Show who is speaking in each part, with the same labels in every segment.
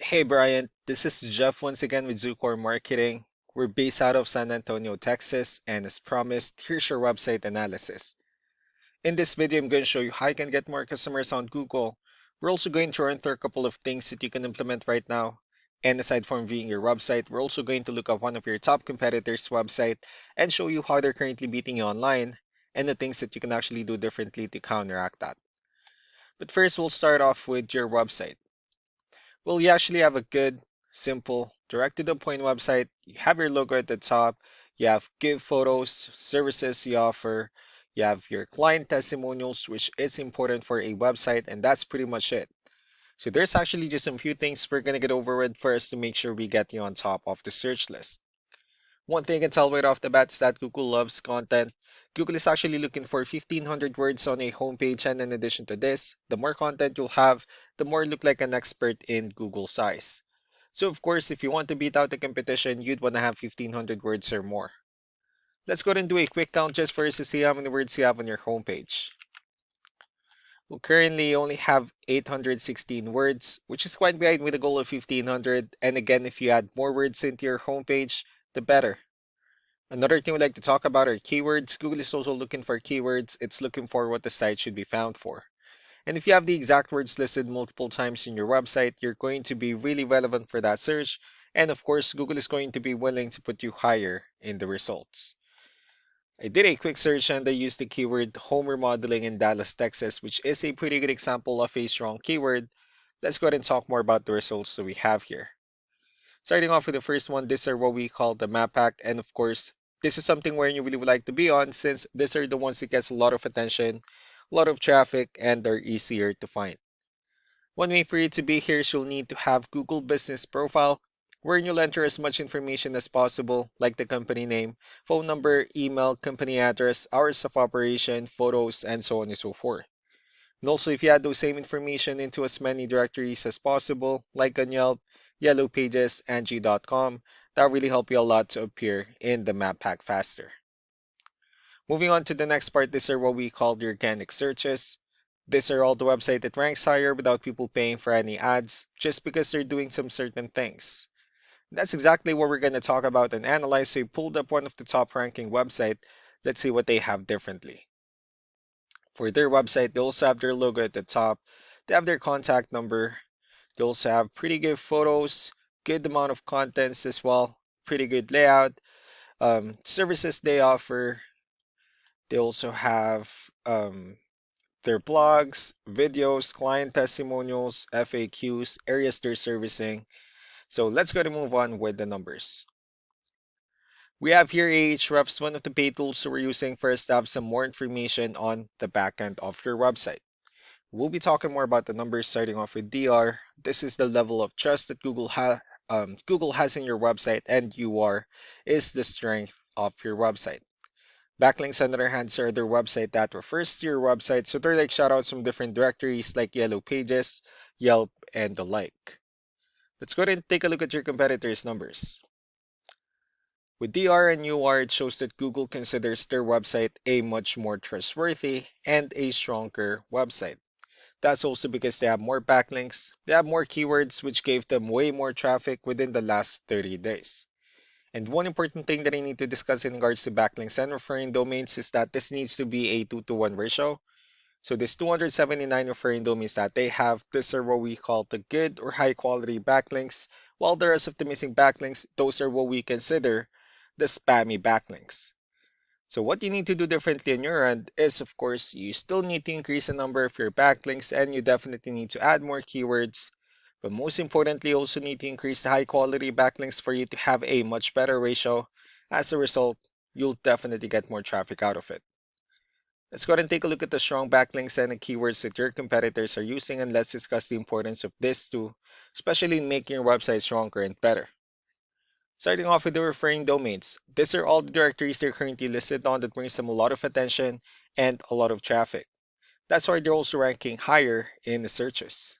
Speaker 1: Hey Brian, this is Jeff once again with Zucor Marketing. We're based out of San Antonio, Texas, and as promised, here's your website analysis. In this video, I'm going to show you how you can get more customers on Google. We're also going to run through a couple of things that you can implement right now. And aside from viewing your website, we're also going to look at one of your top competitors' website and show you how they're currently beating you online and the things that you can actually do differently to counteract that. But first, we'll start off with your website. Well, you actually have a good, simple, direct to the point website. You have your logo at the top. You have give photos, services you offer. You have your client testimonials, which is important for a website, and that's pretty much it. So there's actually just a few things we're gonna get over with first to make sure we get you on top of the search list. One thing I can tell right off the bat is that Google loves content. Google is actually looking for 1,500 words on a homepage, and in addition to this, the more content you'll have, the more you look like an expert in Google size. So of course, if you want to beat out the competition, you'd want to have 1,500 words or more. Let's go ahead and do a quick count just for us to see how many words you have on your homepage. We currently only have 816 words, which is quite behind with a goal of 1,500. And again, if you add more words into your homepage, the better. Another thing we like to talk about are keywords. Google is also looking for keywords. It's looking for what the site should be found for. And if you have the exact words listed multiple times in your website, you're going to be really relevant for that search. And of course, Google is going to be willing to put you higher in the results. I did a quick search and I used the keyword home remodeling in Dallas, Texas, which is a pretty good example of a strong keyword. Let's go ahead and talk more about the results that we have here. Starting off with the first one, these are what we call the map pack. And of course, this is something where you really would like to be on since these are the ones that gets a lot of attention, a lot of traffic, and they're easier to find. One way for you to be here is you'll need to have Google Business Profile, where you'll enter as much information as possible, like the company name, phone number, email, company address, hours of operation, photos, and so on and so forth. And also, if you add those same information into as many directories as possible, like on Yelp, Yellow Pages, Angie.com, that really help you a lot to appear in the map pack faster. Moving on to the next part, these are what we call the organic searches. These are all the website that ranks higher without people paying for any ads, just because they're doing some certain things. That's exactly what we're going to talk about and analyze. So we pulled up one of the top ranking website. Let's see what they have differently. For their website, they also have their logo at the top. They have their contact number. They also have pretty good photos, good amount of contents as well, pretty good layout, services they offer. They also have their blogs, videos, client testimonials, FAQs, areas they're servicing. So let's go to move on with the numbers. We have here Ahrefs, one of the paid tools we're using first to have some more information on the backend of your website. We'll be talking more about the numbers starting off with DR. This is the level of trust that Google has in your website, and UR is the strength of your website. Backlinks, on the other hand, are their website that refers to your website, so they're like shoutouts from different directories like Yellow Pages, Yelp, and the like. Let's go ahead and take a look at your competitors' numbers. With DR and UR, it shows that Google considers their website a much more trustworthy and a stronger website. That's also because they have more backlinks, they have more keywords, which gave them way more traffic within the last 30 days. And one important thing that I need to discuss in regards to backlinks and referring domains is that this needs to be a 2-to-1 ratio. So this 279 referring domains that they have, these are what we call the good or high quality backlinks, while the rest of the missing backlinks, those are what we consider the spammy backlinks. So what you need to do differently on your end is, of course, you still need to increase the number of your backlinks and you definitely need to add more keywords. But most importantly, you also need to increase the high quality backlinks for you to have a much better ratio. As a result, you'll definitely get more traffic out of it. Let's go ahead and take a look at the strong backlinks and the keywords that your competitors are using, and let's discuss the importance of this too, especially in making your website stronger and better. Starting off with the referring domains, these are all the directories they're currently listed on that brings them a lot of attention and a lot of traffic. That's why they're also ranking higher in the searches.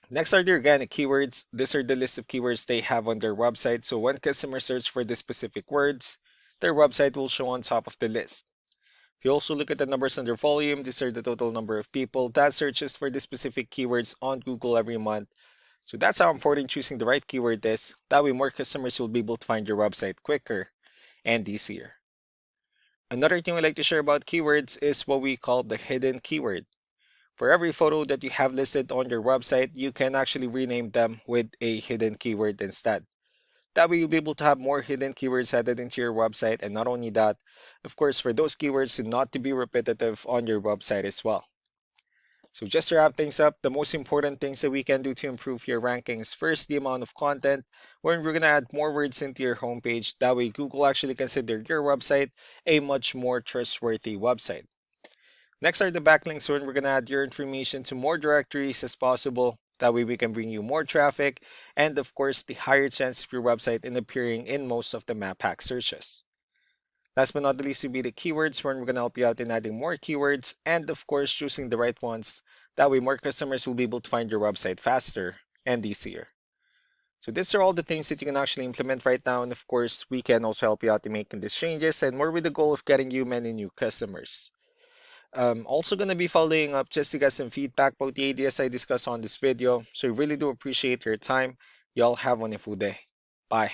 Speaker 1: Next are the organic keywords. These are the list of keywords they have on their website. So when customers search for the specific words, their website will show on top of the list. If you also look at the numbers under volume, these are the total number of people that searches for the specific keywords on Google every month. So that's how important choosing the right keyword is. That way more customers will be able to find your website quicker and easier. Another thing we like to share about keywords is what we call the hidden keyword. For every photo that you have listed on your website, you can actually rename them with a hidden keyword instead. That way you'll be able to have more hidden keywords added into your website, and not only that, of course, for those keywords to not to be repetitive on your website as well. So just to wrap things up, the most important things that we can do to improve your rankings: first, the amount of content, where we're gonna add more words into your homepage. That way Google actually consider your website a much more trustworthy website. Next are the backlinks, when we're gonna add your information to more directories as possible. That way we can bring you more traffic and of course the higher chance of your website in appearing in most of the map hack searches. Last but not the least will be the keywords, where we're gonna help you out in adding more keywords and of course choosing the right ones. That way more customers will be able to find your website faster and easier. So these are all the things that you can actually implement right now, and of course we can also help you out in making these changes and more with the goal of getting you many new customers. Also going to be following up just to get some feedback about the ideas I discussed on this video. So I really do appreciate your time. Y'all have a wonderful day. Bye.